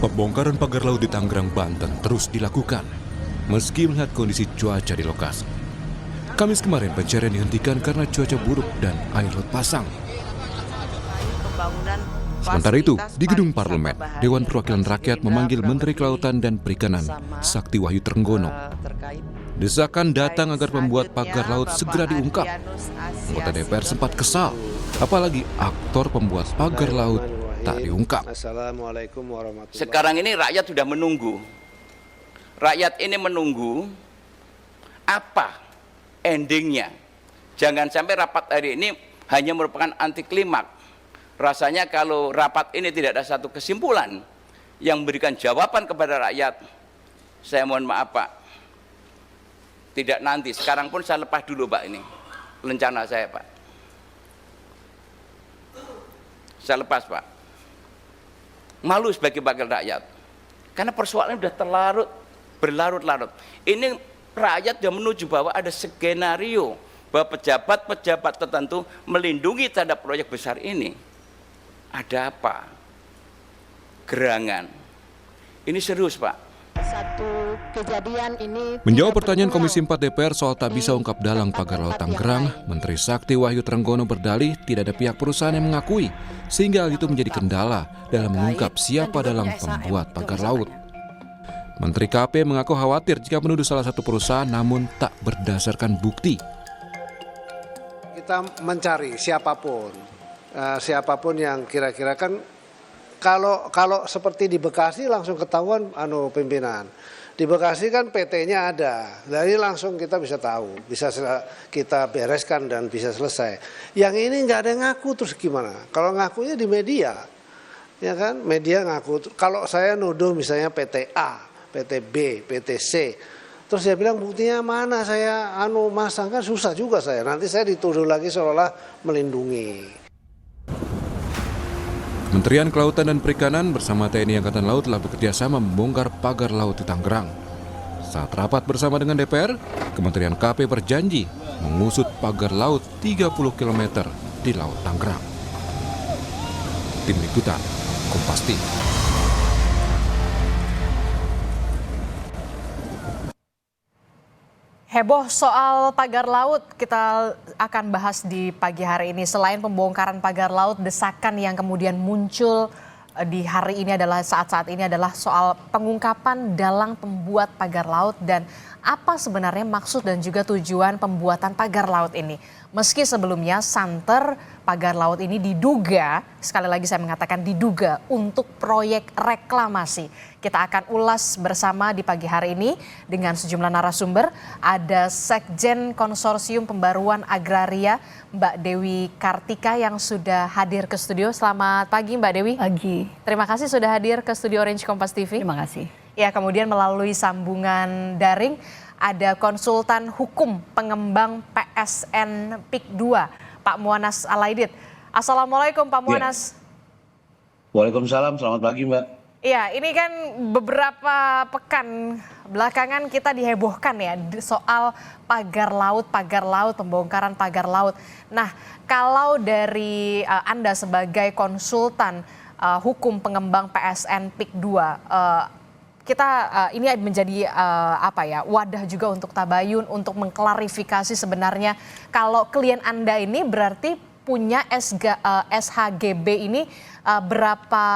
Pembongkaran pagar laut di Tangerang, Banten terus dilakukan, meski melihat kondisi cuaca di lokasi. Kamis kemarin pencarian dihentikan karena cuaca buruk dan air laut pasang. Sementara itu, di gedung parlemen, Dewan Perwakilan Rakyat memanggil Menteri Kelautan dan Perikanan, Sakti Wahyu Trenggono. Desakan datang agar pembuat pagar laut segera diungkap. Anggota DPR sempat kesal, apalagi aktor pembuat pagar laut tak diungkap. Sekarang ini rakyat sudah menunggu. Rakyat ini menunggu apa endingnya. Jangan sampai rapat hari ini hanya merupakan anti klimaks. Rasanya kalau rapat ini tidak ada satu kesimpulan yang memberikan jawaban kepada rakyat, saya mohon maaf Pak, tidak nanti, sekarang pun saya lepas dulu Pak ini, rencana saya Pak. Saya lepas Pak. Malu sebagai wakil rakyat, karena persoalannya sudah berlarut-larut. Ini rakyat sudah menuju bahwa ada skenario bahwa pejabat-pejabat tertentu melindungi terhadap proyek besar ini. Ada apa? Gerangan. Ini serius Pak. Satu kejadian ini. Menjawab pertanyaan Komisi 4 DPR soal tak bisa ungkap dalang pagar laut Tangerang, Menteri Sakti Wahyu Trenggono berdalih tidak ada pihak perusahaan yang mengakui, sehingga hal itu menjadi kendala dalam mengungkap siapa dalang pembuat pagar laut. Menteri KP mengaku khawatir jika menuduh salah satu perusahaan namun tak berdasarkan bukti. Kita mencari siapapun yang kira-kira kan. Kalau seperti di Bekasi langsung ketahuan pimpinan. Di Bekasi kan PT-nya ada. Jadi langsung kita bisa tahu, bisa kita bereskan dan bisa selesai. Yang ini nggak ada yang ngaku, terus gimana? Kalau ngakunya di media, ya kan? Media ngaku. Kalau saya nuduh misalnya PT A, PT B, PT C, terus dia bilang buktinya mana, saya masang, kan susah juga saya. Nanti saya dituduh lagi seolah-olah melindungi. Kementerian Kelautan dan Perikanan bersama TNI Angkatan Laut telah bekerja sama membongkar pagar laut di Tangerang. Saat rapat bersama dengan DPR, Kementerian KP berjanji mengusut pagar laut 30 km di Laut Tangerang. Tim Liputan, Kompas TV. Heboh soal pagar laut kita akan bahas di pagi hari ini. Selain pembongkaran pagar laut, desakan yang kemudian muncul di hari ini adalah saat-saat ini adalah soal pengungkapan dalang pembuat pagar laut dan apa sebenarnya maksud dan juga tujuan pembuatan pagar laut ini. Meski sebelumnya santer pagar laut ini diduga, sekali lagi saya mengatakan diduga untuk proyek reklamasi. Kita akan ulas bersama di pagi hari ini dengan sejumlah narasumber. Ada Sekjen Konsorsium Pembaruan Agraria Mbak Dewi Kartika yang sudah hadir ke studio. Selamat pagi Mbak Dewi. Pagi. Terima kasih sudah hadir ke studio Orange Kompas TV. Terima kasih. Ya, kemudian melalui sambungan daring ada konsultan hukum pengembang PSN PIK 2, Pak Muanas Alaidit. Assalamualaikum Pak Muanas. Ya. Waalaikumsalam, selamat pagi Mbak. Iya, ini kan beberapa pekan belakangan kita dihebohkan ya soal pagar laut, pembongkaran pagar laut. Nah, kalau dari Anda sebagai konsultan hukum pengembang PSN PIK 2, kita ini menjadi wadah juga untuk tabayun, untuk mengklarifikasi sebenarnya kalau klien Anda ini berarti punya SHGB ini berapa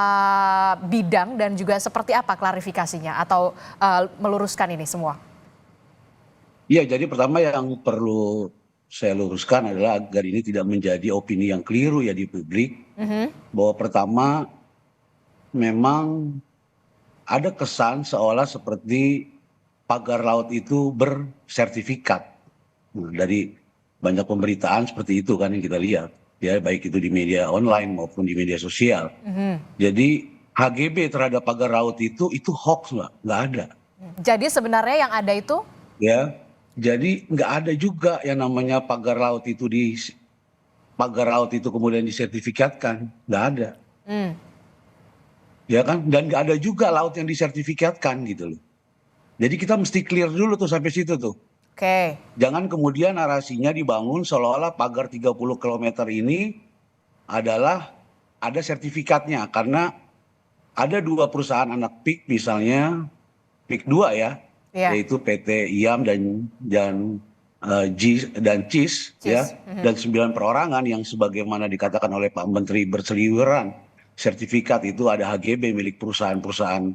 bidang dan juga seperti apa klarifikasinya atau meluruskan ini semua? Iya, jadi pertama yang perlu saya luruskan adalah agar ini tidak menjadi opini yang keliru ya di publik, bahwa pertama memang ada kesan seolah seperti pagar laut itu bersertifikat. Nah, dari banyak pemberitaan seperti itu kan yang kita lihat, ya baik itu di media online maupun di media sosial. Jadi HGB terhadap pagar laut itu hoax Mbak, nggak ada. Jadi sebenarnya yang ada itu? Ya, jadi nggak ada juga yang namanya pagar laut itu kemudian disertifikatkan, nggak ada. Ya kan, dan nggak ada juga laut yang disertifikatkan gitu loh. Jadi kita mesti clear dulu tuh sampai situ tuh. Oke. Jangan kemudian narasinya dibangun seolah-olah pagar 30 km ini adalah ada sertifikatnya, karena ada 2 perusahaan anak PIK misalnya, PIK 2 ya, Iya. yaitu PT IAM dan CIS ya, dan 9 perorangan yang sebagaimana dikatakan oleh Pak Menteri berseliweran sertifikat itu ada HGB milik perusahaan-perusahaan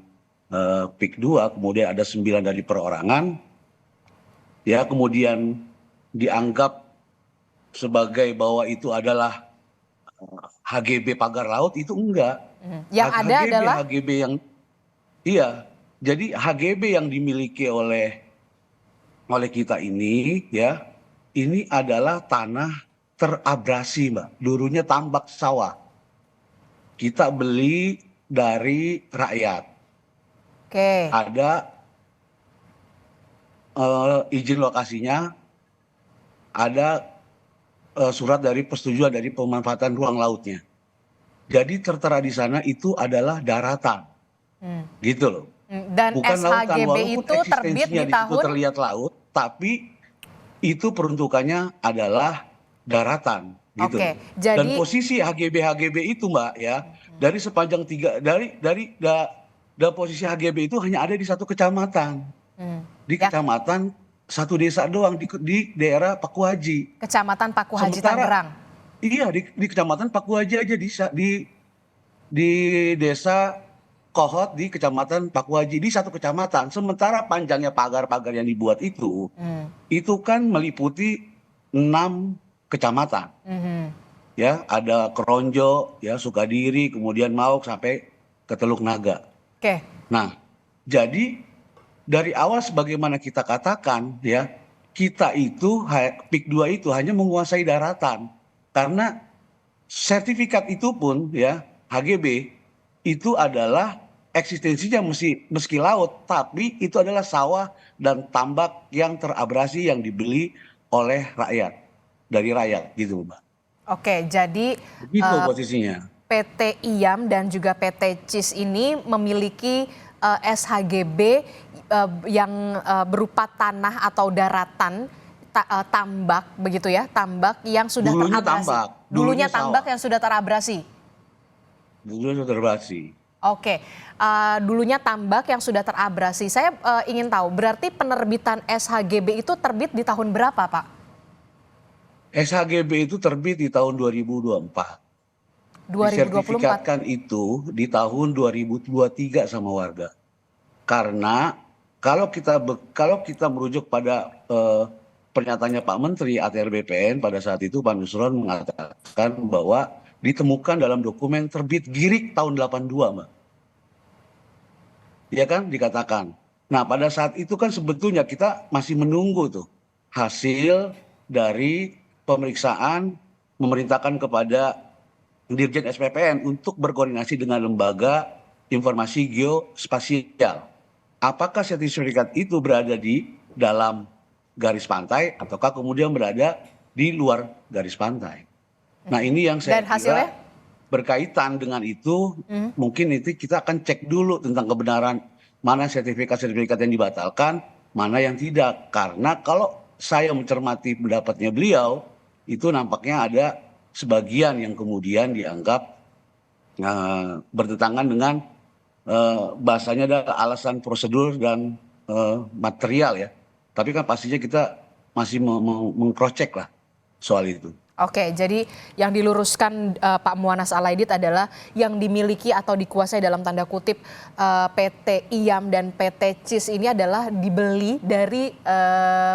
PIK 2, kemudian ada 9 dari perorangan, ya kemudian dianggap sebagai bahwa itu adalah HGB pagar laut, itu enggak. Yang ada adalah HGB yang iya. Jadi HGB yang dimiliki oleh kita ini ya, ini adalah tanah terabrasi, Mbak. Dulunya tambak sawah. Kita beli dari rakyat. Oke. Ada izin lokasinya, ada surat dari persetujuan dari pemanfaatan ruang lautnya. Jadi tertera di sana itu adalah daratan, gitu loh. Dan Bukan lautan, SHGB walaupun itu terbit eksistensinya di situ tahun terlihat laut, tapi itu peruntukannya adalah daratan, gitu. Oke, loh. jadi Dan posisi HGB itu, Mbak, ya, dari sepanjang posisi HGB itu hanya ada di 1 kecamatan, di Ya. kecamatan 1 desa doang di daerah Pakuhaji. Kecamatan Pakuhaji Sementara- Tangerang. Iya, di kecamatan Pakuhaji aja di desa Kohot di kecamatan Pakuhaji, di 1 kecamatan. Sementara panjangnya pagar-pagar yang dibuat itu kan meliputi 6 kecamatan. Ya, ada Keronjo, ya Sukadiri, kemudian Mauk sampai ke Teluk Naga. Oke. Nah, jadi dari awal sebagaimana kita katakan ya, kita itu PIK 2 itu hanya menguasai daratan. Karena sertifikat itu pun ya, HGB itu adalah eksistensinya meski laut, tapi itu adalah sawah dan tambak yang terabrasi yang dibeli oleh rakyat, dari rakyat gitu, Mbak. Oke, jadi Begitu posisinya. PT IAM dan juga PT CIS ini memiliki SHGB yang berupa tanah atau daratan tambak begitu ya, tambak yang sudah Dulunya terabrasi. tambak, Dulunya dulunya tambak sawah. yang sudah terabrasi. Dulunya sudah terabrasi. Oke, dulunya tambak yang sudah terabrasi. Saya ingin tahu, berarti penerbitan SHGB itu terbit di tahun berapa, Pak? SHGB itu terbit di tahun 2024. 2024. Disertifikatkan itu di tahun 2023 sama warga. Karena kalau kita merujuk pada pernyataannya Pak Menteri ATR BPN pada saat itu, Pak Nusron mengatakan bahwa ditemukan dalam dokumen terbit Girik tahun 82, Mbak. Ya kan, dikatakan. Nah, pada saat itu kan sebetulnya kita masih menunggu tuh hasil dari pemeriksaan, memerintahkan kepada Dirjen SPPN untuk berkoordinasi dengan lembaga informasi geospasial. Apakah sertifikat itu berada di dalam garis pantai ataukah kemudian berada di luar garis pantai? Nah, ini yang saya Dan hasilnya? kira berkaitan dengan itu, mungkin itu kita akan cek dulu tentang kebenaran mana sertifikat-sertifikat yang dibatalkan, mana yang tidak. Karena kalau saya mencermati pendapatnya beliau, itu nampaknya ada sebagian yang kemudian dianggap bertentangan dengan bahasanya adalah alasan prosedur dan material ya. Tapi kan pastinya kita masih mengcross-check lah soal itu. Oke, jadi yang diluruskan Pak Muwanaz Alaidit adalah yang dimiliki atau dikuasai dalam tanda kutip PT IAM dan PT CIS ini adalah dibeli dari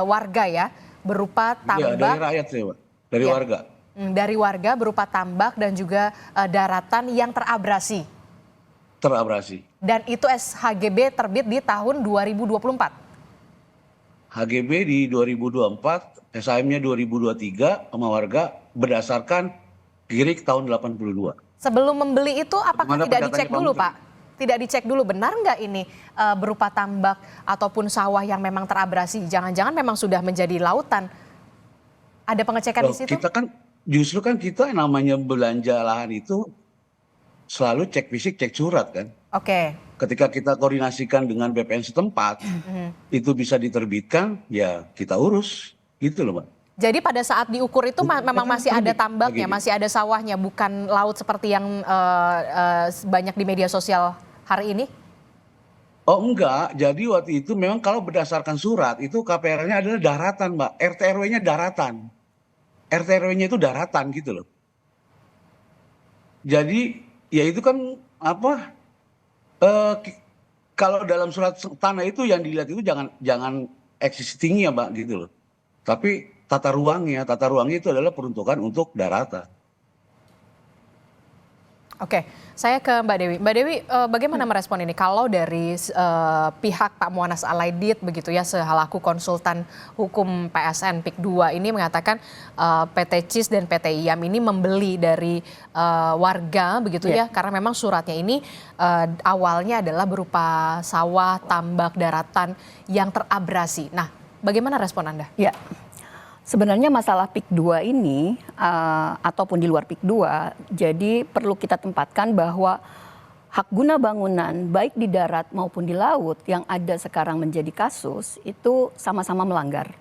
warga ya, berupa tambak. Iya, dari rakyat sih, Pak. Dari Ya. warga. Dari warga berupa tambak dan juga daratan yang terabrasi. Terabrasi. Dan itu SHGB terbit di tahun 2024. HGB di 2024, SHM-nya 2023 sama warga berdasarkan Girik tahun 82. Sebelum membeli itu apakah Bagaimana tidak pernyataannya dicek Pak dulu, Menteri? Pak? Tidak dicek dulu, benar nggak ini berupa tambak ataupun sawah yang memang terabrasi? Jangan-jangan memang sudah menjadi lautan. Ada pengecekan Loh, di situ? kita kan justru kan kita namanya belanja lahan itu selalu cek fisik, cek surat kan. Oke, Ketika kita koordinasikan dengan BPN setempat, itu bisa diterbitkan, ya kita urus, gitu loh, Mbak. jadi pada saat diukur itu memang masih ada tambaknya, HGB. masih ada sawahnya, bukan laut seperti yang banyak di media sosial hari ini? Oh enggak, jadi waktu itu memang kalau berdasarkan surat itu KPR-nya adalah daratan, Mbak. RT RW-nya daratan. RT RW-nya itu daratan gitu loh. Jadi ya itu kan apa? Kalau dalam surat tanah itu yang dilihat itu jangan existing-nya, Mbak, gitu loh. Tapi tata ruangnya itu adalah peruntukan untuk daratan. Oke, saya ke Mbak Dewi. Mbak Dewi, bagaimana merespon ini? Kalau dari pihak Pak Muanas Alaidit begitu ya, selaku konsultan hukum PSN PIK 2 ini mengatakan PT CIS dan PT IAM ini membeli dari warga begitu ya, karena memang suratnya ini awalnya adalah berupa sawah, tambak, daratan yang terabrasi. Nah, bagaimana respon Anda? Ya. Sebenarnya masalah PIK 2 ini ataupun di luar PIK 2, jadi perlu kita tempatkan bahwa hak guna bangunan baik di darat maupun di laut yang ada sekarang menjadi kasus itu sama-sama melanggar.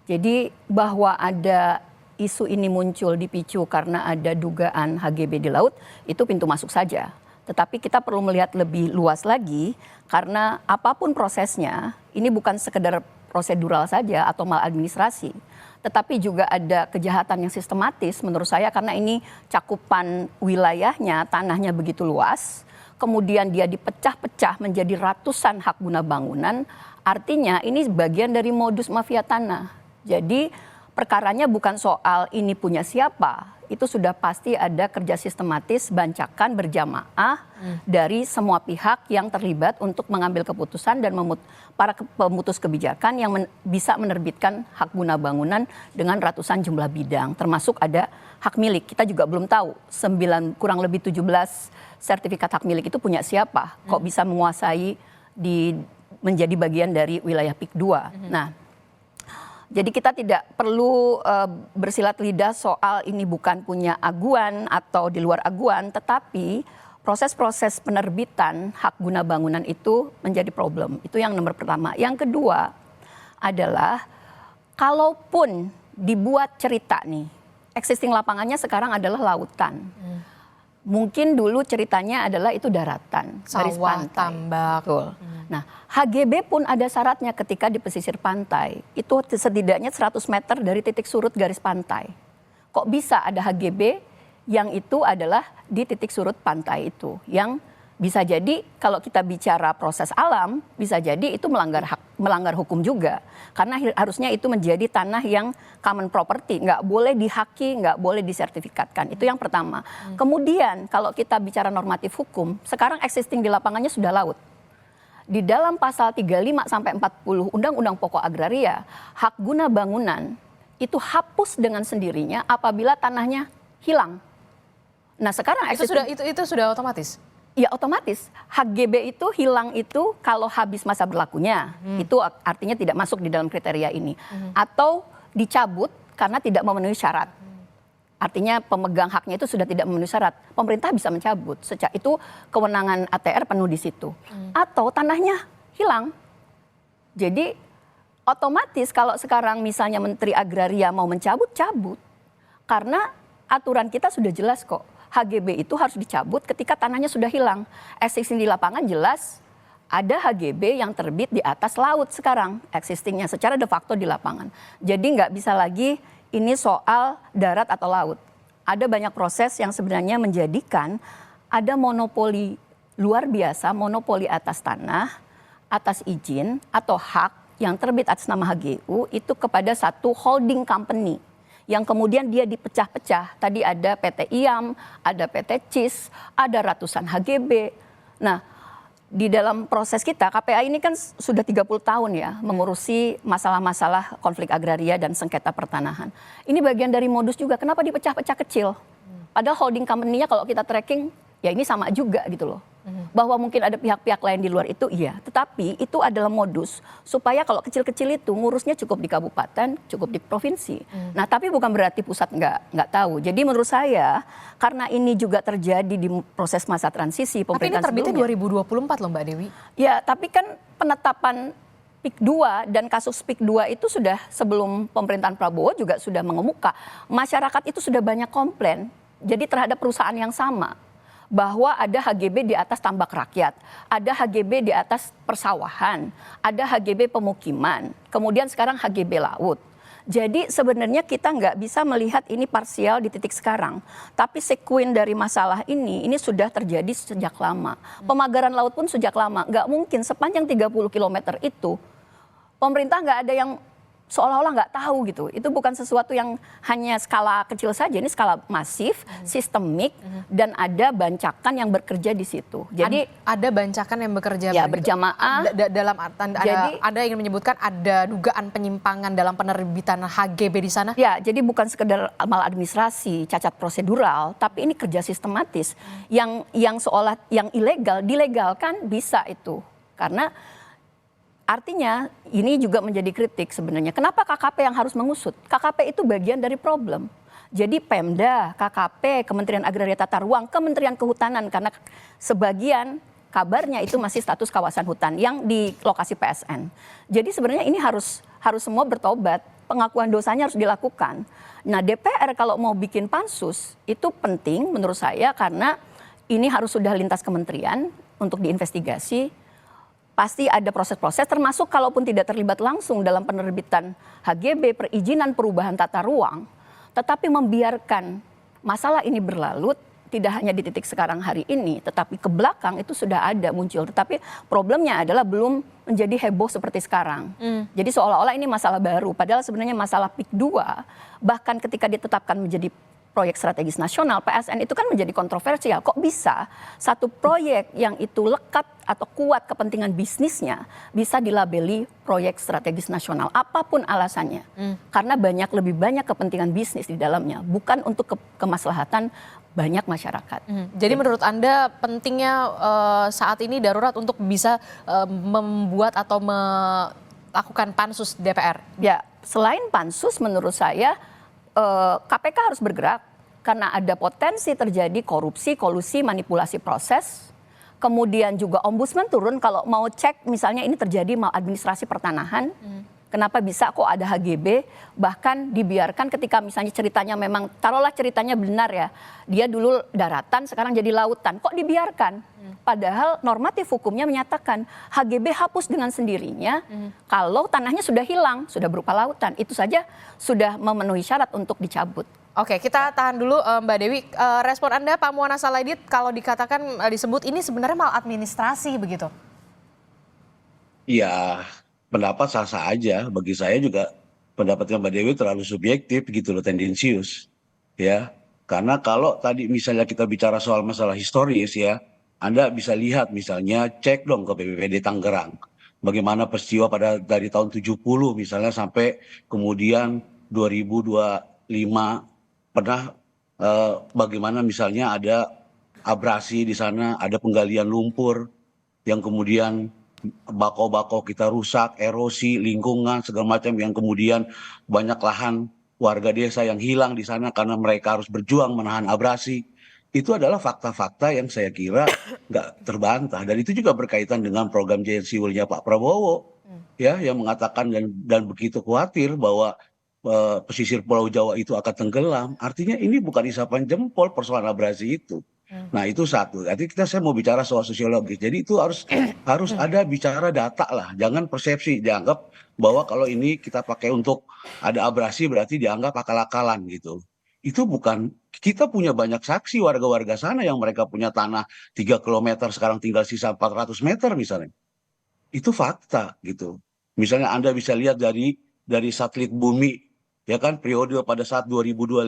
Jadi bahwa ada isu ini muncul dipicu karena ada dugaan HGB di laut itu pintu masuk saja. Tetapi kita perlu melihat lebih luas lagi karena apapun prosesnya ini bukan sekedar prosedural saja atau maladministrasi. Tetapi juga ada kejahatan yang sistematis menurut saya karena ini cakupan wilayahnya, tanahnya begitu luas. Kemudian dia dipecah-pecah menjadi ratusan hak guna bangunan. Artinya ini bagian dari modus mafia tanah. Jadi perkaranya bukan soal ini punya siapa. Itu sudah pasti ada kerja sistematis bancakan berjamaah dari semua pihak yang terlibat untuk mengambil keputusan dan para pemutus kebijakan yang bisa menerbitkan hak guna bangunan dengan ratusan jumlah bidang. Termasuk ada hak milik. Kita juga belum tahu kurang lebih 17 sertifikat hak milik itu punya siapa. Kok bisa menguasai menjadi bagian dari wilayah PIK 2. Nah, jadi kita tidak perlu bersilat lidah soal ini bukan punya aguan atau di luar aguan, tetapi proses-proses penerbitan hak guna bangunan itu menjadi problem. Itu yang nomor pertama. Yang kedua adalah kalaupun dibuat cerita nih, existing lapangannya sekarang adalah lautan. Mungkin dulu ceritanya adalah itu daratan, garis Sawah, pantai. tambak. Betul. Nah, HGB pun ada syaratnya ketika di pesisir pantai. Itu setidaknya 100 meter dari titik surut garis pantai. Kok bisa ada HGB yang itu adalah di titik surut pantai itu? Yang bisa jadi kalau kita bicara proses alam, bisa jadi itu melanggar hukum juga. Karena harusnya itu menjadi tanah yang common property, nggak boleh dihaki, nggak boleh disertifikatkan. Itu yang pertama. Kemudian kalau kita bicara normatif hukum, sekarang existing di lapangannya sudah laut. Di dalam pasal 35 sampai 40 Undang-Undang Pokok Agraria, hak guna bangunan itu hapus dengan sendirinya apabila tanahnya hilang. Nah, sekarang Itu sudah otomatis. Ya otomatis HGB itu hilang itu kalau habis masa berlakunya. Itu artinya tidak masuk di dalam kriteria ini. Atau dicabut karena tidak memenuhi syarat. Artinya pemegang haknya itu sudah tidak memenuhi syarat. Pemerintah bisa mencabut. Itu kewenangan ATR penuh di situ. Atau tanahnya hilang. Jadi otomatis kalau sekarang misalnya Menteri Agraria mau mencabut, cabut. Karena aturan kita sudah jelas kok. HGB itu harus dicabut ketika tanahnya sudah hilang. Existing di lapangan jelas ada HGB yang terbit di atas laut sekarang. Existingnya secara de facto di lapangan. Jadi nggak bisa lagi ini soal darat atau laut. Ada banyak proses yang sebenarnya menjadikan ada monopoli luar biasa, monopoli atas tanah, atas izin atau hak yang terbit atas nama HGU itu kepada satu holding company. Yang kemudian dia dipecah-pecah. Tadi ada PT IAM, ada PT CIS, ada ratusan HGB. Nah, di dalam proses kita, KPA ini kan sudah 30 tahun ya mengurusi masalah-masalah konflik agraria dan sengketa pertanahan. Ini bagian dari modus juga, kenapa dipecah-pecah kecil? Padahal holding company-nya kalau kita tracking, ya ini sama juga gitu loh. Bahwa mungkin ada pihak-pihak lain di luar itu, iya. Tetapi itu adalah modus supaya kalau kecil-kecil itu ngurusnya cukup di kabupaten, cukup di provinsi. Nah, tapi bukan berarti pusat nggak tahu. Jadi menurut saya karena ini juga terjadi di proses masa transisi pemerintahan Tapi ini terbitnya sebelumnya. 2024 loh Mbak Dewi. Ya, tapi kan penetapan PIK 2 dan kasus PIK 2 itu sudah sebelum pemerintahan Prabowo juga sudah mengemuka. Masyarakat itu sudah banyak komplain. Jadi terhadap perusahaan yang sama. bahwa ada HGB di atas tambak rakyat, ada HGB di atas persawahan, ada HGB pemukiman, kemudian sekarang HGB laut. Jadi sebenarnya kita nggak bisa melihat ini parsial di titik sekarang. Tapi sekuen dari masalah ini sudah terjadi sejak lama. Pemagaran laut pun sejak lama. Nggak mungkin sepanjang 30 km itu pemerintah nggak ada yang seolah-olah nggak tahu gitu. Itu bukan sesuatu yang hanya skala kecil saja, ini skala masif, sistemik, dan ada bancakan yang bekerja di situ. Jadi ada bancakan yang bekerja ya berjamaah. dalam Jadi ada yang menyebutkan ada dugaan penyimpangan dalam penerbitan HGB di sana. Ya, jadi bukan sekedar maladministrasi, cacat prosedural, tapi ini kerja sistematis. Yang seolah yang ilegal dilegalkan bisa itu. Karena artinya ini juga menjadi kritik sebenarnya. Kenapa KKP yang harus mengusut? KKP itu bagian dari problem. Jadi Pemda, KKP, Kementerian Agraria Tata Ruang, Kementerian Kehutanan, karena sebagian kabarnya itu masih status kawasan hutan yang di lokasi PSN. Jadi sebenarnya ini harus semua bertobat, pengakuan dosanya harus dilakukan. Nah, DPR kalau mau bikin pansus itu penting menurut saya karena ini harus sudah lintas kementerian untuk diinvestigasi. Pasti ada proses-proses termasuk kalaupun tidak terlibat langsung dalam penerbitan HGB, perizinan perubahan tata ruang, tetapi membiarkan masalah ini berlalut tidak hanya di titik sekarang hari ini, tetapi ke belakang itu sudah ada muncul. Tetapi problemnya adalah belum menjadi heboh seperti sekarang. Jadi seolah-olah ini masalah baru, padahal sebenarnya masalah PIK 2, bahkan ketika ditetapkan menjadi proyek strategis nasional, PSN itu kan menjadi kontroversial. Kok bisa satu proyek yang itu lekat atau kuat kepentingan bisnisnya bisa dilabeli proyek strategis nasional, apapun alasannya. Karena lebih banyak kepentingan bisnis di dalamnya, bukan untuk kemaslahatan banyak masyarakat. Jadi menurut Anda pentingnya saat ini darurat untuk bisa membuat atau melakukan pansus DPR? Ya, selain pansus menurut saya KPK harus bergerak karena ada potensi terjadi korupsi, kolusi, manipulasi proses. Kemudian juga ombudsman turun kalau mau cek misalnya ini terjadi maladministrasi pertanahan. Kenapa bisa kok ada HGB, bahkan dibiarkan ketika misalnya ceritanya memang, taruhlah ceritanya benar ya, dia dulu daratan sekarang jadi lautan, kok dibiarkan? Padahal normatif hukumnya menyatakan HGB hapus dengan sendirinya kalau tanahnya sudah hilang, sudah berupa lautan, itu saja sudah memenuhi syarat untuk dicabut. Oke, kita tahan dulu Mbak Dewi. Respon Anda Pak Muwana Salaidit kalau dikatakan disebut ini sebenarnya maladministrasi begitu? Ya, pendapat sah-sah aja. Bagi saya juga pendapatnya Mbak Dewi terlalu subjektif gitu loh, tendensius. Ya, karena kalau tadi misalnya kita bicara soal masalah historis ya, Anda bisa lihat misalnya cek dong ke BPPD Tangerang. Bagaimana peristiwa dari tahun 70 misalnya sampai kemudian 2025 pernah bagaimana misalnya ada abrasi di sana, ada penggalian lumpur yang kemudian bako-bako kita rusak, erosi lingkungan segala macam yang kemudian banyak lahan warga desa yang hilang di sana karena mereka harus berjuang menahan abrasi. Itu adalah fakta-fakta yang saya kira nggak terbantah dan itu juga berkaitan dengan program Giant Sea-nya Pak Prabowo ya yang mengatakan dan begitu khawatir bahwa pesisir Pulau Jawa itu akan tenggelam. Artinya ini bukan isapan jempol persoalan abrasi itu. Nah itu satu. Nanti saya mau bicara soal sosiologis. Jadi itu harus ada bicara data lah. Jangan persepsi dianggap bahwa kalau ini kita pakai untuk ada abrasi berarti dianggap akal-akalan gitu. Itu bukan. Kita punya banyak saksi warga-warga sana yang mereka punya tanah 3 km sekarang tinggal sisa 400 meter misalnya. Itu fakta gitu. Misalnya Anda bisa lihat dari satelit bumi ya kan periode pada saat 2025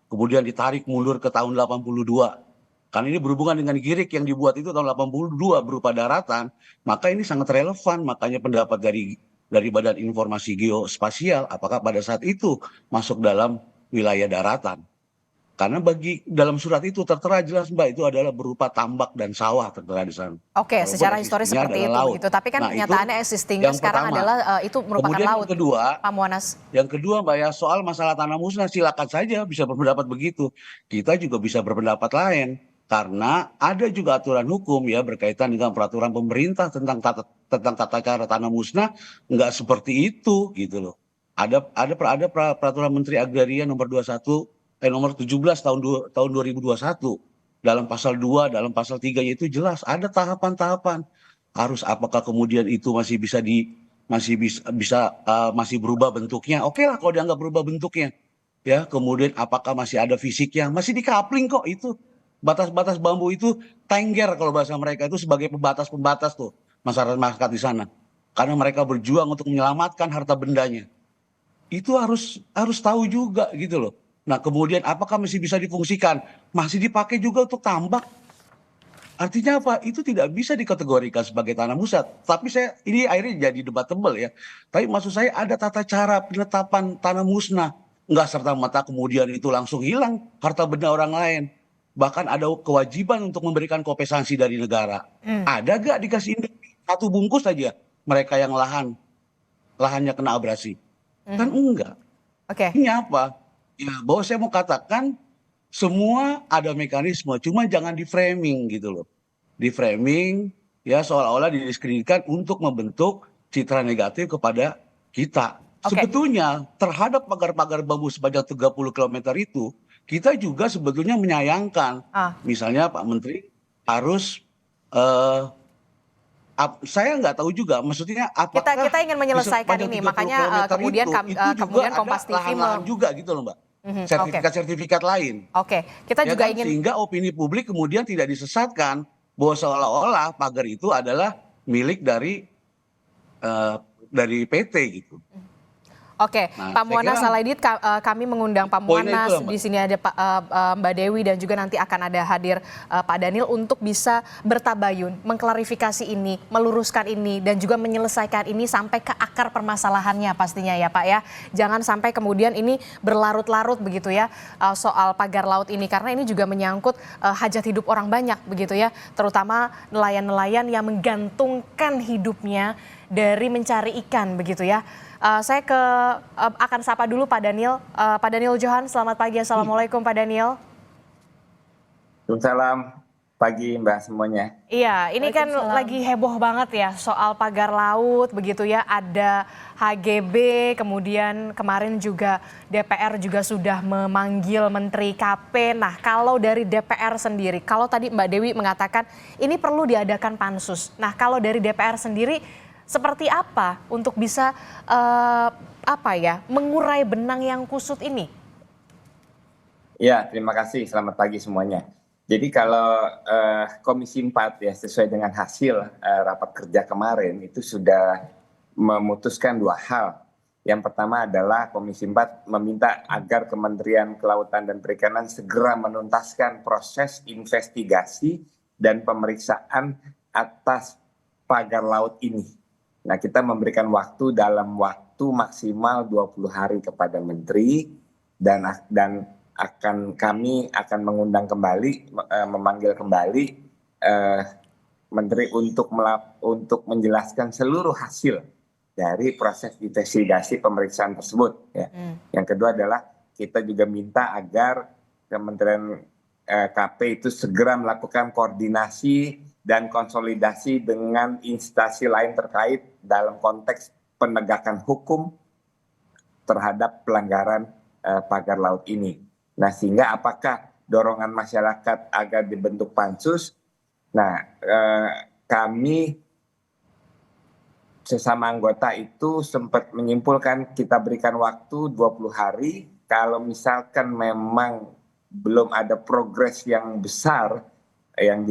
kemudian ditarik mundur ke tahun 82. Karena ini berhubungan dengan GIRIK yang dibuat itu tahun 82 berupa daratan, maka ini sangat relevan. Makanya pendapat dari Badan Informasi Geospasial apakah pada saat itu masuk dalam wilayah daratan. Karena dalam surat itu tertera jelas Mbak itu adalah berupa tambak dan sawah tertera di sana. Oke, secara historis seperti itu gitu. Tapi kan kenyataannya existingnya sekarang adalah itu merupakan kemudian laut. Pak Muanas. Yang kedua Mbak ya soal masalah tanah musnah silakan saja bisa berpendapat begitu. Kita juga bisa berpendapat lain karena ada juga aturan hukum ya berkaitan dengan peraturan pemerintah tentang tata cara tanah musnah nggak seperti itu gitu loh. Ada peraturan Menteri Agraria nomor 17 tahun 2021 dalam pasal 2, dalam pasal 3 itu jelas ada tahapan-tahapan. Harus apakah kemudian itu masih masih berubah bentuknya? Oke lah kalau dianggap berubah bentuknya. Ya, kemudian apakah masih ada fisiknya? Masih dikapling kok itu. Batas-batas bambu itu tengger kalau bahasa mereka itu sebagai pembatas-pembatas tuh masyarakat di sana. Karena mereka berjuang untuk menyelamatkan harta bendanya. Itu harus tahu juga gitu loh. Nah, kemudian apakah masih bisa difungsikan? Masih dipakai juga untuk tambak. Artinya apa? Itu tidak bisa dikategorikan sebagai tanah musat. Tapi ini akhirnya jadi debatable ya. Tapi maksud saya ada tata cara penetapan tanah musnah. Enggak serta-merta kemudian itu langsung hilang harta benda orang lain. Bahkan ada kewajiban untuk memberikan kompensasi dari negara. Ada gak dikasih satu bungkus saja mereka yang lahannya kena abrasi? Kan enggak. Oke. Ini apa? Ya, bahwa saya mau katakan semua ada mekanisme, cuma jangan di framing gitu loh. Di framing ya seolah-olah didiskreditkan untuk membentuk citra negatif kepada kita. Sebetulnya terhadap pagar-pagar bambu sepanjang 30 km itu kita juga sebetulnya menyayangkan. Misalnya Pak Menteri harus saya nggak tahu juga, maksudnya apakah kita ingin menyelesaikan ini, makanya kemudian Kompas TV lahan juga gitu loh Mbak. Sertifikat-sertifikat lain. Kita ya juga kan? ingin Sehingga opini publik kemudian tidak disesatkan bahwa seolah-olah pagar itu adalah milik dari PT gitu. Nah, Pak Muwana Salaidit, kami mengundang Pak Muwana, di sini ada Mbak Dewi dan juga nanti akan ada hadir Pak Daniel untuk bisa bertabayun, mengklarifikasi ini, meluruskan ini dan juga menyelesaikan ini sampai ke akar permasalahannya pastinya ya Pak ya. Jangan sampai kemudian ini berlarut-larut begitu ya soal pagar laut ini, karena ini juga menyangkut hajat hidup orang banyak begitu ya, terutama nelayan-nelayan yang menggantungkan hidupnya dari mencari ikan begitu ya. Saya akan sapa dulu Pak Daniel. Pak Daniel Johan, selamat pagi. Assalamualaikum Pak Daniel. Waalaikumsalam, pagi Mbak semuanya. Iya, ini kan lagi heboh banget ya soal pagar laut begitu ya. Ada HGB, kemudian kemarin juga DPR juga sudah memanggil Menteri KP. Nah, kalau dari DPR sendiri, kalau tadi Mbak Dewi mengatakan ini perlu diadakan pansus. Nah, kalau dari DPR sendiri seperti apa untuk bisa mengurai benang yang kusut ini? Ya, terima kasih. Selamat pagi semuanya. Jadi kalau Komisi 4 ya sesuai dengan hasil rapat kerja kemarin itu sudah memutuskan dua hal. Yang pertama adalah Komisi 4 meminta agar Kementerian Kelautan dan Perikanan segera menuntaskan proses investigasi dan pemeriksaan atas pagar laut ini. Nah, kita memberikan waktu dalam waktu maksimal 20 hari kepada Menteri dan kami akan mengundang kembali, memanggil kembali Menteri untuk menjelaskan seluruh hasil dari proses investigasi pemeriksaan tersebut. Ya. Yang kedua adalah kita juga minta agar Kementerian KP itu segera melakukan koordinasi dan konsolidasi dengan instansi lain terkait dalam konteks penegakan hukum terhadap pelanggaran pagar laut ini. Nah, sehingga apakah dorongan masyarakat agar dibentuk pansus? Nah, kami sesama anggota itu sempat menyimpulkan kita berikan waktu 20 hari. Kalau misalkan memang belum ada progres yang besar yang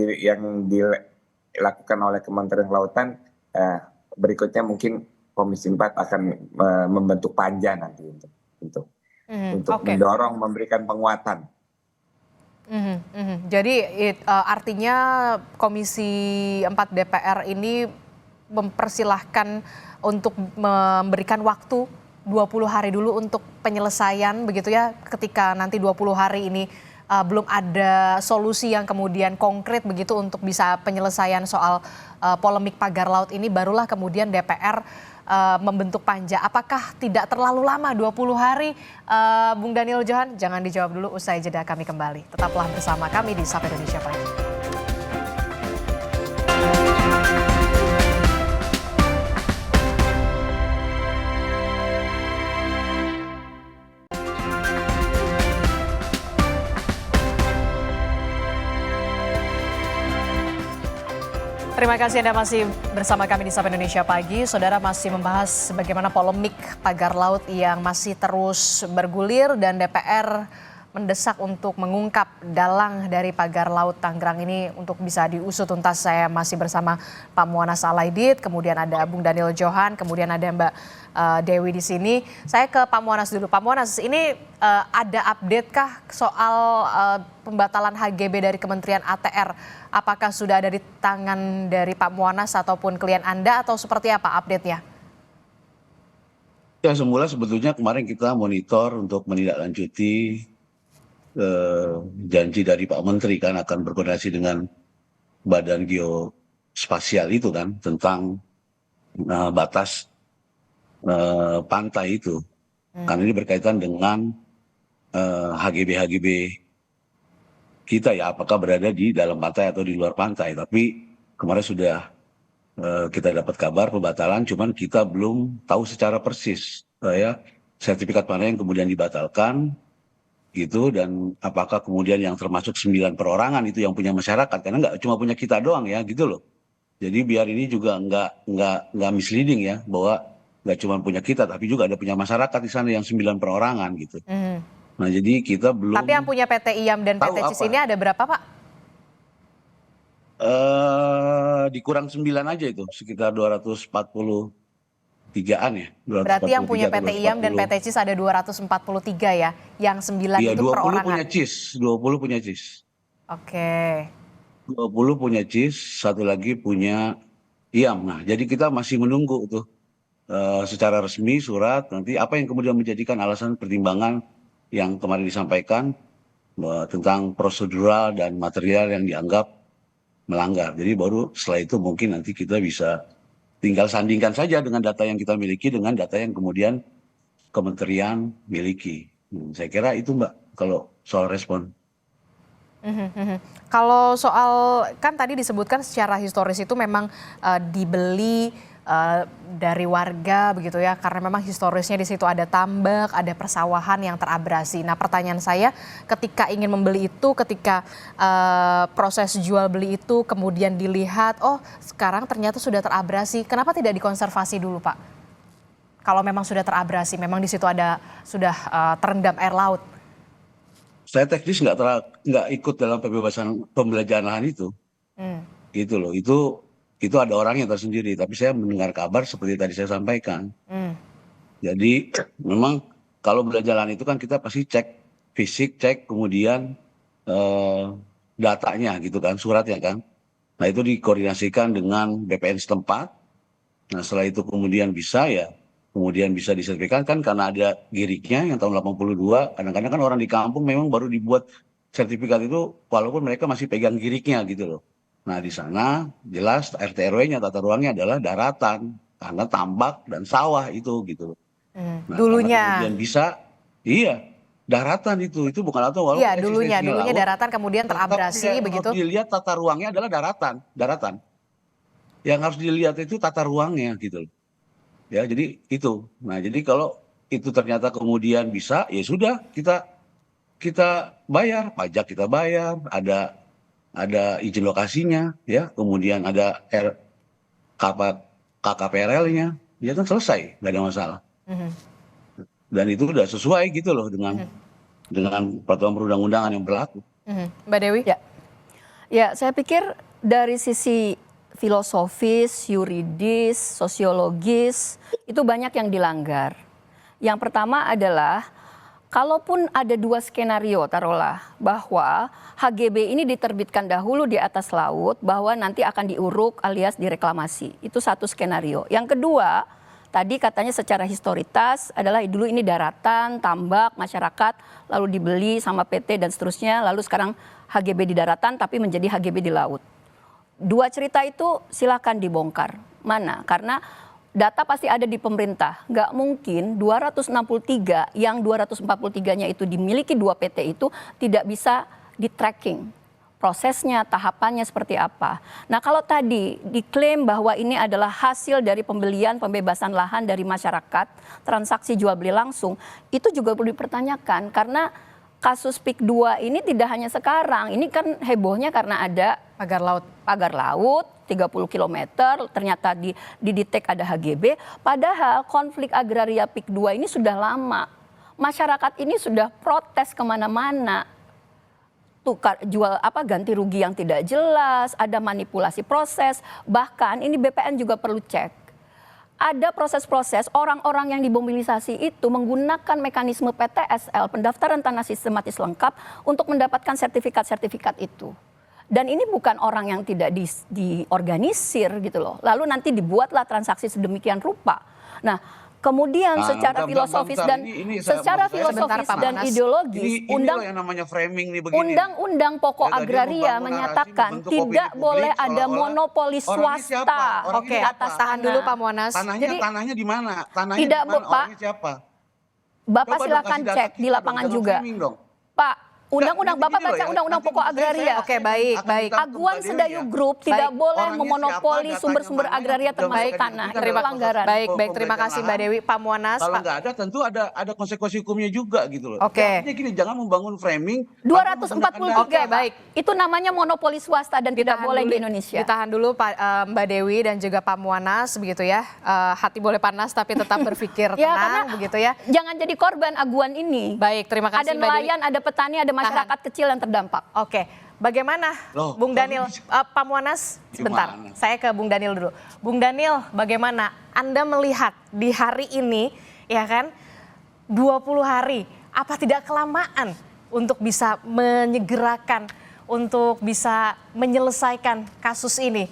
dilakukan oleh Kementerian Kelautan, berikutnya mungkin Komisi 4 akan membentuk panja nanti untuk mendorong, memberikan penguatan. Jadi artinya Komisi 4 DPR ini mempersilahkan untuk memberikan waktu 20 hari dulu untuk penyelesaian begitu ya, ketika nanti 20 hari ini belum ada solusi yang kemudian konkret begitu untuk bisa penyelesaian soal polemik pagar laut ini, barulah kemudian DPR membentuk panja. Apakah tidak terlalu lama 20 hari? Bung Daniel Johan, jangan dijawab dulu, usai jeda kami kembali. Tetaplah bersama kami di Sapa Indonesia Pagi. Terima kasih Anda masih bersama kami di Sapa Indonesia Pagi. Saudara, masih membahas bagaimana polemik pagar laut yang masih terus bergulir dan DPR mendesak untuk mengungkap dalang dari pagar laut Tangerang ini untuk bisa diusut tuntas. Saya masih bersama Pak Muwanaz Alaidit, kemudian ada Bung Daniel Johan, kemudian ada Mbak Dewi di sini. Saya ke Pak Muwanaz dulu. Pak Muwanaz, ini ada update kah soal pembatalan HGB dari Kementerian ATR? Apakah sudah ada di tangan dari Pak Muwanaz ataupun klien Anda atau seperti apa update-nya? Ya, semula sebetulnya kemarin kita monitor untuk menindaklanjuti janji dari Pak Menteri kan akan berkoordinasi dengan Badan Geospasial itu kan tentang batas pantai itu. Karena ini berkaitan dengan HGB kita ya, apakah berada di dalam pantai atau di luar pantai. Tapi kemarin sudah kita dapat kabar pembatalan, cuman kita belum tahu secara persis ya sertifikat mana yang kemudian dibatalkan gitu, dan apakah kemudian yang termasuk 9 perorangan itu yang punya masyarakat, karena nggak cuma punya kita doang ya gitu loh. Jadi biar ini juga nggak misleading ya, bahwa nggak cuma punya kita tapi juga ada punya masyarakat di sana yang 9 perorangan gitu. Nah jadi kita belum. Tapi yang punya PT IAM dan PT CIS ini ada berapa, Pak? Dikurang 9 aja itu, sekitar 243-an ya. Berarti yang punya PT IAM dan PT CIS ada 243 ya, yang 9 iya, itu perorangan. 20 punya CIS, 20 punya CIS. Oke. 20 punya CIS, satu lagi punya IAM. Nah, jadi kita masih menunggu tuh secara resmi surat nanti apa yang kemudian menjadikan alasan pertimbangan yang kemarin disampaikan tentang prosedural dan material yang dianggap melanggar. Jadi baru setelah itu mungkin nanti kita bisa tinggal sandingkan saja dengan data yang kita miliki dengan data yang kemudian kementerian miliki. Saya kira itu Mbak, kalau soal respon. Kalau soal, kan tadi disebutkan secara historis itu memang dibeli dari warga begitu ya, karena memang historisnya di situ ada tambak, ada persawahan yang terabrasi. Nah pertanyaan saya, ketika ingin membeli itu, ketika proses jual beli itu kemudian dilihat, oh sekarang ternyata sudah terabrasi, kenapa tidak dikonservasi dulu Pak? Kalau memang sudah terabrasi, memang di situ ada sudah terendam air laut. Saya teknis nggak ikut dalam pembebasan pembelajaran lahan itu, gitu loh. Itu ada orangnya tersendiri, tapi saya mendengar kabar seperti tadi saya sampaikan. Jadi memang kalau belajar lahan itu kan kita pasti cek fisik, cek kemudian datanya gitu kan, suratnya kan. Nah itu dikoordinasikan dengan BPN setempat. Nah setelah itu kemudian bisa disertifikat kan, karena ada giriknya yang tahun 82. Kadang-kadang kan orang di kampung memang baru dibuat sertifikat itu walaupun mereka masih pegang giriknya gitu loh. Nah di sana jelas RT RW-nya tata ruangnya adalah daratan karena tambak dan sawah itu gitu. Nah, dulunya. Kemudian bisa, iya daratan itu bukan laut. Iya dulunya daratan kemudian terabrasi begitu. Harus dilihat tata ruangnya adalah daratan. Yang harus dilihat itu tata ruangnya gitu. Ya jadi itu. Nah jadi kalau itu ternyata kemudian bisa, ya sudah kita bayar pajak, kita bayar, ada izin lokasinya, ya, kemudian ada KKPRL-nya, ya kan selesai, nggak ada masalah. Dan itu udah sesuai gitu loh dengan peraturan perundang-undangan yang berlaku. Mbak Dewi? Ya, saya pikir dari sisi filosofis, yuridis, sosiologis, itu banyak yang dilanggar. Yang pertama adalah, kalaupun ada 2 skenario, taruhlah bahwa HGB ini diterbitkan dahulu di atas laut, bahwa nanti akan diuruk alias direklamasi. Itu satu skenario. Yang kedua, tadi katanya secara historitas adalah dulu ini daratan, tambak, masyarakat, lalu dibeli sama PT dan seterusnya, lalu sekarang HGB di daratan tapi menjadi HGB di laut. 2 cerita itu silakan dibongkar. Mana? Karena data pasti ada di pemerintah. Nggak mungkin 263 yang 243-nya itu dimiliki 2 PT itu tidak bisa di-tracking. Prosesnya, tahapannya seperti apa. Nah kalau tadi diklaim bahwa ini adalah hasil dari pembelian pembebasan lahan dari masyarakat, transaksi jual beli langsung, itu juga perlu dipertanyakan. Karena kasus PIK 2 ini tidak hanya sekarang, ini kan hebohnya karena ada pagar laut, 30 km, ternyata didetek ada HGB, padahal konflik agraria PIK 2 ini sudah lama. Masyarakat ini sudah protes kemana-mana. Tukar jual ganti rugi yang tidak jelas, ada manipulasi proses, bahkan ini BPN juga perlu cek. Ada proses-proses orang-orang yang dimobilisasi itu menggunakan mekanisme PTSL, pendaftaran tanah sistematis lengkap, untuk mendapatkan sertifikat-sertifikat itu. Dan ini bukan orang yang tidak diorganisir gitu loh. Lalu nanti dibuatlah transaksi sedemikian rupa. Nah, kemudian secara filosofis dan ideologis, yang namanya framing nih begini. Undang-undang Pokok Agraria menyatakan tidak boleh ada monopoli swasta. Oke, atas tahan dulu Pak Muanas. Tanahnya di mana? Tanahnya tidak, di mana? Pak. Orangnya siapa? Bapak silakan cek di lapangan juga. Pak, undang-undang Bapak baca undang-undang Pokok Agraria. Oke, baik. Aguan Sedayu Group tidak boleh memonopoli sumber-sumber agraria termasuk tanah. Itu pelanggaran. Baik, terima kasih Mbak Dewi. Pak Muanas. Kalau nggak ada tentu ada konsekuensi hukumnya juga gitu loh. Oke. Artinya gini, jangan membangun framing 243. Oke, baik. Itu namanya monopoli swasta dan tidak boleh di Indonesia. Ditahan dulu Mbak Dewi dan juga Pak Muanas begitu ya. Hati boleh panas tapi tetap berpikir tenang begitu ya. Jangan jadi korban aguan ini. Baik, terima kasih Ada nelayan, ada petani, ada masyarakat kecil yang terdampak. Oke, bagaimana Bung Daniel, Pak Muanas, sebentar, saya ke Bung Daniel dulu. Bung Daniel, bagaimana Anda melihat di hari ini, ya kan, 20 hari, apa tidak kelamaan untuk bisa menyegerakan, untuk bisa menyelesaikan kasus ini?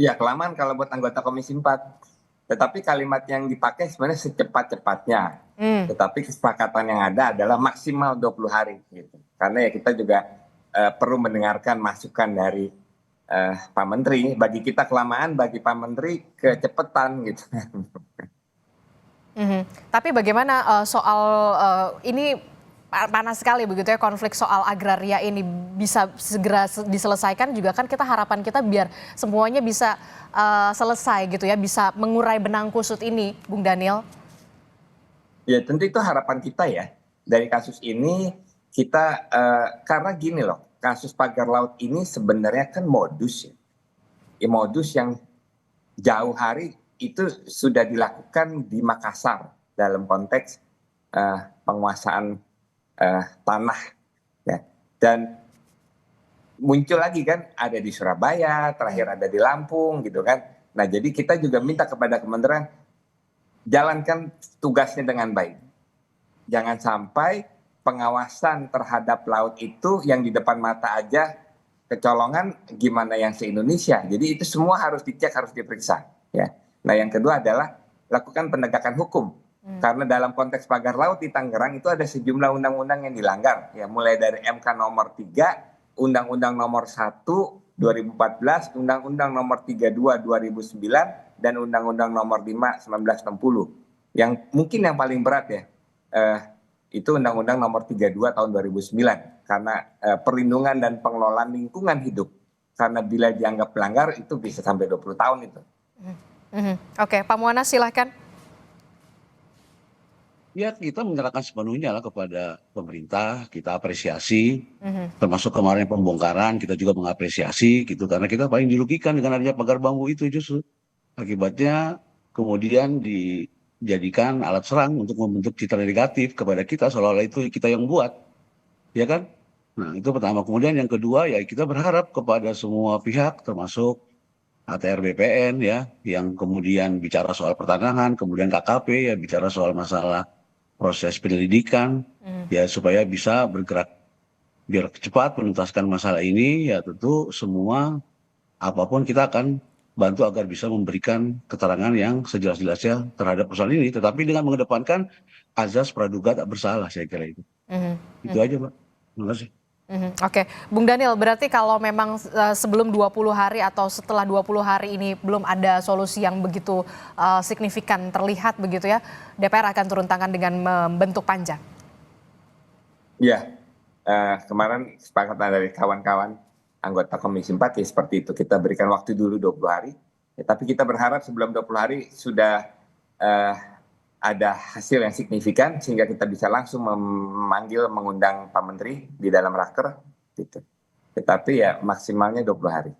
Ya, kelamaan kalau buat anggota Komisi 4. Tetapi kalimat yang dipakai sebenarnya secepat-cepatnya. Tetapi kesepakatan yang ada adalah maksimal 20 hari. Gitu. Karena ya kita juga perlu mendengarkan masukan dari Pak Menteri. Bagi kita kelamaan, bagi Pak Menteri kecepatan gitu. Tapi bagaimana soal ini panas sekali begitu ya, konflik soal agraria ini bisa segera diselesaikan juga kan, kita harapan kita biar semuanya bisa selesai gitu ya, bisa mengurai benang kusut ini, Bung Daniel. Ya tentu itu harapan kita ya. Dari kasus ini kita, karena gini loh, kasus pagar laut ini sebenarnya kan modus ya. Modus yang jauh hari itu sudah dilakukan di Makassar dalam konteks penguasaan tanah ya. Dan muncul lagi kan, ada di Surabaya, terakhir ada di Lampung gitu kan. Nah jadi kita juga minta kepada kementerian, jalankan tugasnya dengan baik. Jangan sampai pengawasan terhadap laut itu yang di depan mata aja kecolongan, gimana yang se-Indonesia. Jadi itu semua harus dicek, harus diperiksa ya. Nah yang kedua adalah lakukan penegakan hukum. Karena dalam konteks pagar laut di Tangerang itu ada sejumlah undang-undang yang dilanggar ya, mulai dari MK nomor 3, Undang-Undang nomor 1 2014, Undang-Undang nomor 32 2009 dan Undang-Undang nomor 5 1960. Yang mungkin yang paling berat ya itu Undang-Undang nomor 32 tahun 2009 karena perlindungan dan pengelolaan lingkungan hidup. Karena bila dianggap pelanggar itu bisa sampai 20 tahun itu. Oke, Pak Muanas silahkan. Ya kita menyerahkan sepenuhnya lah kepada pemerintah, kita apresiasi, termasuk kemarin pembongkaran kita juga mengapresiasi gitu, karena kita paling dirugikan dengan adanya pagar bambu itu justru. Akibatnya kemudian dijadikan alat serang untuk membentuk citra negatif kepada kita, seolah-olah itu kita yang buat, ya kan? Nah itu pertama. Kemudian yang kedua ya kita berharap kepada semua pihak termasuk ATR BPN ya, yang kemudian bicara soal pertanahan, kemudian KKP ya bicara soal masalah proses penyelidikan ya, supaya bisa bergerak biar cepat menuntaskan masalah ini ya. Tentu semua apapun kita akan bantu agar bisa memberikan keterangan yang sejelas-jelasnya terhadap persoalan ini, tetapi dengan mengedepankan azas praduga tak bersalah, saya kira itu. Itu aja Pak, terima kasih. Oke, Bung Daniel, berarti kalau memang sebelum 20 hari atau setelah 20 hari ini belum ada solusi yang begitu signifikan terlihat begitu ya, DPR akan turun tangan dengan membentuk panja? Iya, kemarin kesepakatan dari kawan-kawan anggota Komisi 4 ya seperti itu, kita berikan waktu dulu 20 hari, ya, tapi kita berharap sebelum 20 hari sudah ada hasil yang signifikan sehingga kita bisa langsung mengundang Pak Menteri di dalam raker gitu. Tetapi ya maksimalnya 20 hari.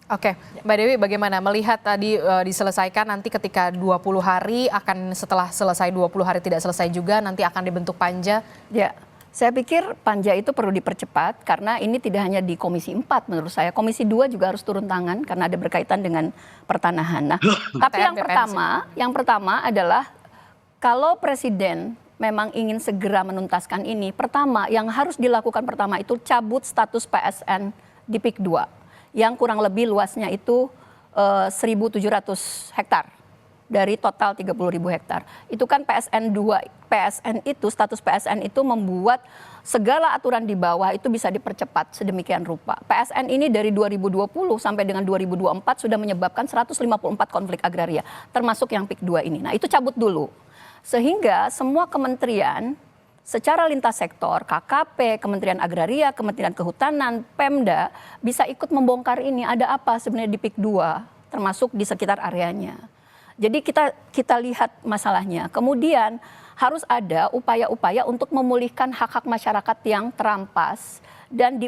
Oke, Mbak Dewi bagaimana melihat tadi diselesaikan nanti ketika 20 hari akan setelah selesai 20 hari tidak selesai juga nanti akan dibentuk panja? Ya, saya pikir panja itu perlu dipercepat karena ini tidak hanya di Komisi 4 menurut saya. Komisi 2 juga harus turun tangan karena ada berkaitan dengan pertanahan. Nah, tapi yang pertama adalah kalau Presiden memang ingin segera menuntaskan ini, pertama yang harus dilakukan pertama itu cabut status PSN di PIK 2 yang kurang lebih luasnya itu 1.700 hektar dari total 30.000 hektar. Itu kan PSN itu status PSN itu membuat segala aturan di bawah itu bisa dipercepat sedemikian rupa. PSN ini dari 2020 sampai dengan 2024 sudah menyebabkan 154 konflik agraria termasuk yang PIK 2 ini. Nah, itu cabut dulu. Sehingga semua kementerian secara lintas sektor, KKP, Kementerian Agraria, Kementerian Kehutanan, Pemda bisa ikut membongkar ini ada apa sebenarnya di PIK 2 termasuk di sekitar areanya. Jadi kita lihat masalahnya. Kemudian harus ada upaya-upaya untuk memulihkan hak-hak masyarakat yang terampas dan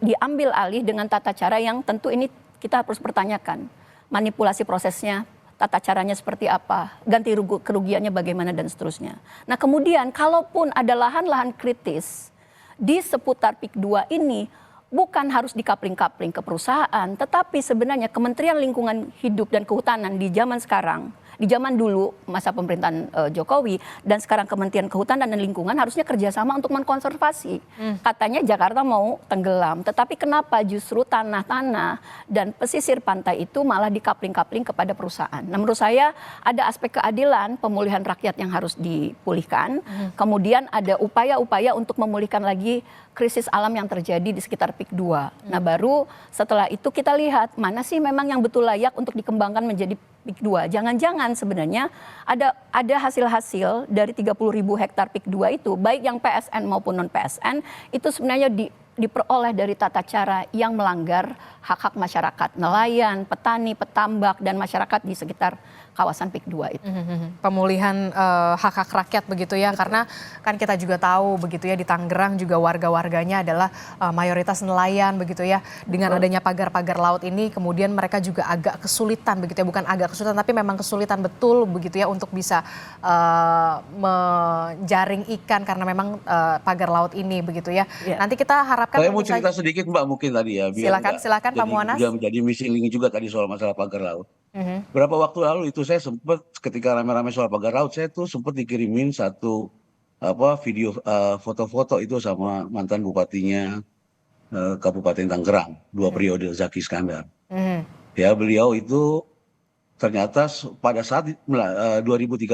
diambil alih dengan tata cara yang tentu ini kita harus pertanyakan. Manipulasi prosesnya, tata caranya seperti apa, ganti kerugiannya bagaimana dan seterusnya. Nah, kemudian kalaupun ada lahan-lahan kritis di seputar PIK 2 ini bukan harus dikapling-kapling ke perusahaan, tetapi sebenarnya Kementerian Lingkungan Hidup dan Kehutanan di zaman sekarang, di zaman dulu masa pemerintahan Jokowi dan sekarang Kementerian Kehutanan dan Lingkungan harusnya kerjasama untuk mengkonservasi. Katanya Jakarta mau tenggelam, tetapi kenapa justru tanah-tanah dan pesisir pantai itu malah dikapling-kapling kepada perusahaan. Nah, menurut saya ada aspek keadilan pemulihan rakyat yang harus dipulihkan. Kemudian ada upaya-upaya untuk memulihkan lagi krisis alam yang terjadi di sekitar PIK 2. Nah, baru setelah itu kita lihat mana sih memang yang betul layak untuk dikembangkan menjadi PIK 2. Jangan-jangan sebenarnya ada hasil-hasil dari 30.000 hektar PIK 2 itu, baik yang PSN maupun non-PSN, itu sebenarnya diperoleh dari tata cara yang melanggar hak-hak masyarakat, nelayan, petani, petambak, dan masyarakat di sekitar kawasan PIK 2 itu. Pemulihan hak-hak rakyat begitu ya, karena kan kita juga tahu begitu ya di Tangerang juga warga-warganya adalah mayoritas nelayan begitu ya. Dengan adanya pagar-pagar laut ini kemudian mereka juga agak kesulitan begitu ya, bukan agak kesulitan tapi memang kesulitan betul begitu ya untuk bisa menjaring ikan karena memang pagar laut ini begitu ya. Nanti kita harapkan Saya mau cerita sedikit Mbak mungkin tadi ya. Silakan Pak Muanas. Juga menjadi misiling juga tadi soal masalah pagar laut. Berapa waktu lalu itu saya sempat ketika rame-rame soal pagar laut, saya tuh sempat dikirimin satu video foto-foto itu sama mantan bupatinya Kabupaten Tangerang 2 periode Zaki Iskandar. Ya, beliau itu ternyata pada saat 2013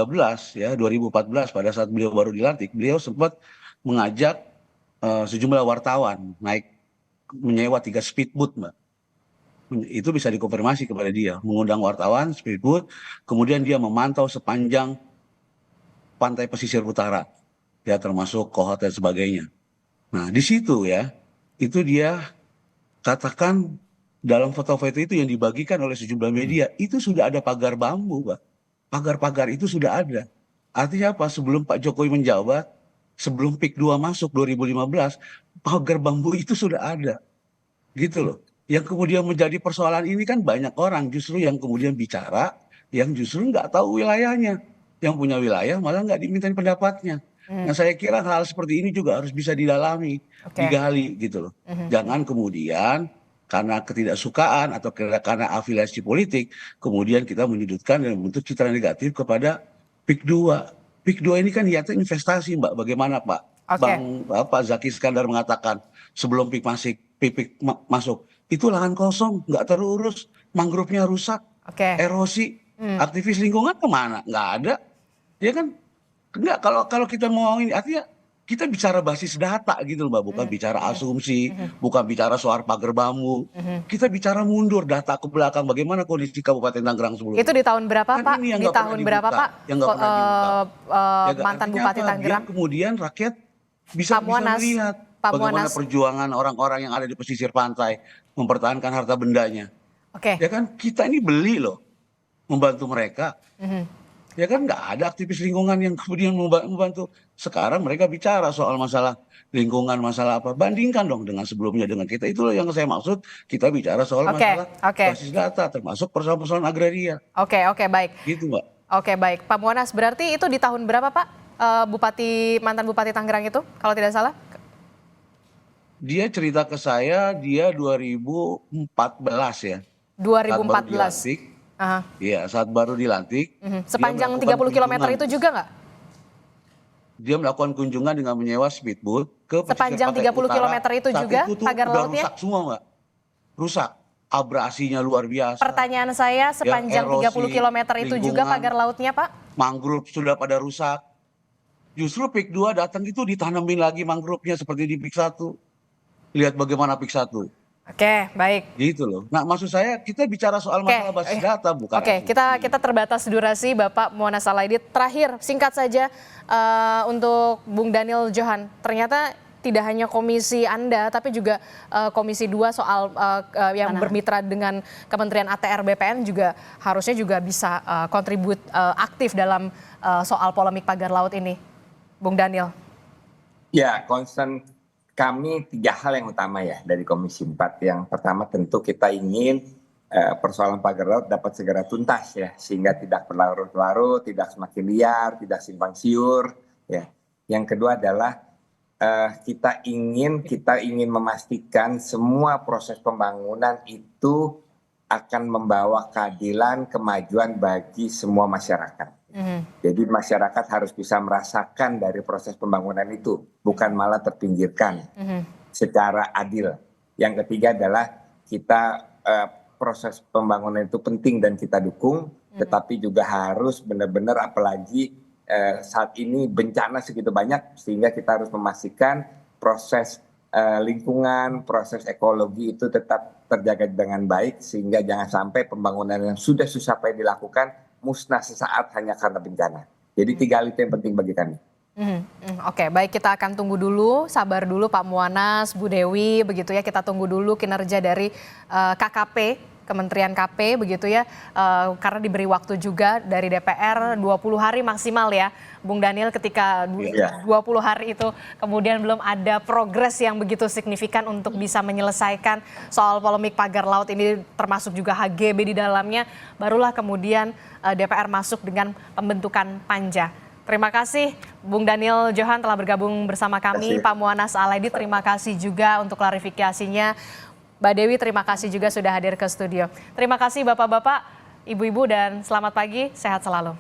ya 2014 pada saat beliau baru dilantik, beliau sempat mengajak sejumlah wartawan menyewa 3 speedboat, Mbak. Itu bisa dikonfirmasi kepada dia, mengundang wartawan speedboat, kemudian dia memantau sepanjang pantai pesisir utara, ya termasuk Kohot dan sebagainya. Nah di situ ya, itu dia katakan dalam foto-foto itu yang dibagikan oleh sejumlah media, itu sudah ada pagar bambu, Pak. Pagar-pagar itu sudah ada. Artinya apa? Sebelum Pak Jokowi menjabat, sebelum PIK 2 masuk 2015, pagar bambu itu sudah ada. Gitu loh. Yang kemudian menjadi persoalan ini kan banyak orang justru yang kemudian bicara, yang justru nggak tahu wilayahnya. Yang punya wilayah malah nggak dimintain pendapatnya. Nah saya kira hal seperti ini juga harus bisa didalami, digali gitu loh. Jangan kemudian karena ketidaksukaan atau karena afiliasi politik, kemudian kita menyudutkan dan membentuk citra negatif kepada PIK 2. PIK 2 ini kan niatnya investasi, Mbak. Bagaimana Pak? Bang Zaki Iskandar mengatakan sebelum PIK masuk, itu lahan kosong, nggak terurus, mangrove-nya rusak, erosi, aktivis lingkungan kemana? Nggak ada, ya kan? Nggak, kalau kita mau ini, artinya kita bicara basis data gitu loh, Mbak, bukan bicara asumsi, bukan bicara soal pagar bambu, kita bicara mundur data ke belakang, bagaimana kondisi Kabupaten Tangerang sebelumnya. Itu di tahun berapa Pak? Di tahun berapa Pak? Yang nggak pernah dibuka. Mantan Bupati Tangerang. Kemudian rakyat bisa melihat bagaimana perjuangan orang-orang yang ada di pesisir pantai mempertahankan harta bendanya. Ya kan, kita ini beli loh membantu mereka. Ya kan, nggak ada aktivis lingkungan yang kemudian membantu. Sekarang mereka bicara soal masalah lingkungan, masalah apa. Bandingkan dong dengan sebelumnya dengan kita. Itulah yang saya maksud, kita bicara soal masalah basis data, termasuk persoalan-persoalan agraria. Oke, baik. Gitu, Mbak. Oke, baik. Pak Muanas, berarti itu di tahun berapa, Pak? Mantan Bupati Tangerang itu, kalau tidak salah? Dia cerita ke saya, dia 2014 ya. 2014. Iya, saat baru dilantik. Sepanjang 30 km itu juga nggak? Dia melakukan kunjungan dengan menyewa speedboat ke pesisir Sepanjang pantai 30 utara. km itu Saat juga itu tuh pagar udah lautnya? rusak semua, Mbak. Rusak. Abrasinya luar biasa. Pertanyaan saya, sepanjang erosi, 30 km itu juga lingkungan, pagar lautnya, Pak? Mangrove sudah pada rusak. Justru PIK 2 datang itu ditanamin lagi mangrove-nya seperti di PIK 1. Lihat bagaimana PIK 1. Oke, baik. Gitu loh. Nah, maksud saya kita bicara soal masalah basis data, bukan. Oke, kita terbatas durasi, Bapak Muanas Alaidi. Terakhir, singkat saja untuk Bung Daniel Johan. Ternyata tidak hanya komisi Anda, tapi juga komisi 2 soal yang bermitra dengan Kementerian ATR BPN juga harusnya juga bisa kontribut aktif dalam soal polemik pagar laut ini. Bung Daniel. Ya, concern kami 3 hal yang utama ya dari Komisi 4. Yang pertama tentu kita ingin persoalan pagar laut dapat segera tuntas ya, sehingga tidak berlarut-larut, tidak semakin liar, tidak simpang siur ya. Yang kedua adalah kita ingin memastikan semua proses pembangunan itu akan membawa keadilan, kemajuan bagi semua masyarakat. Jadi masyarakat harus bisa merasakan dari proses pembangunan itu, bukan malah terpinggirkan secara adil. Yang ketiga adalah kita proses pembangunan itu penting dan kita dukung, tetapi juga harus benar-benar, apalagi saat ini bencana segitu banyak, sehingga kita harus memastikan proses lingkungan, proses ekologi itu tetap terjaga dengan baik, sehingga jangan sampai pembangunan yang sudah susah payah dilakukan musnah sesaat hanya karena bencana. Jadi 3 hal itu yang penting bagi kami. Oke, baik, kita akan tunggu dulu, sabar dulu Pak Muanas, Bu Dewi, begitu ya, kita tunggu dulu kinerja dari KKP, Kementerian KP begitu ya, karena diberi waktu juga dari DPR 20 hari maksimal ya, Bung Daniel, ketika 20 hari itu kemudian belum ada progres yang begitu signifikan untuk bisa menyelesaikan soal polemik pagar laut ini, termasuk juga HGB di dalamnya, barulah kemudian DPR masuk dengan pembentukan panja. Terima kasih Bung Daniel Johan telah bergabung bersama kami. Pak Muanas Alaidi, terima kasih juga untuk klarifikasinya. Mbak Dewi, terima kasih juga sudah hadir ke studio. Terima kasih Bapak-Bapak, Ibu-Ibu, dan selamat pagi, sehat selalu.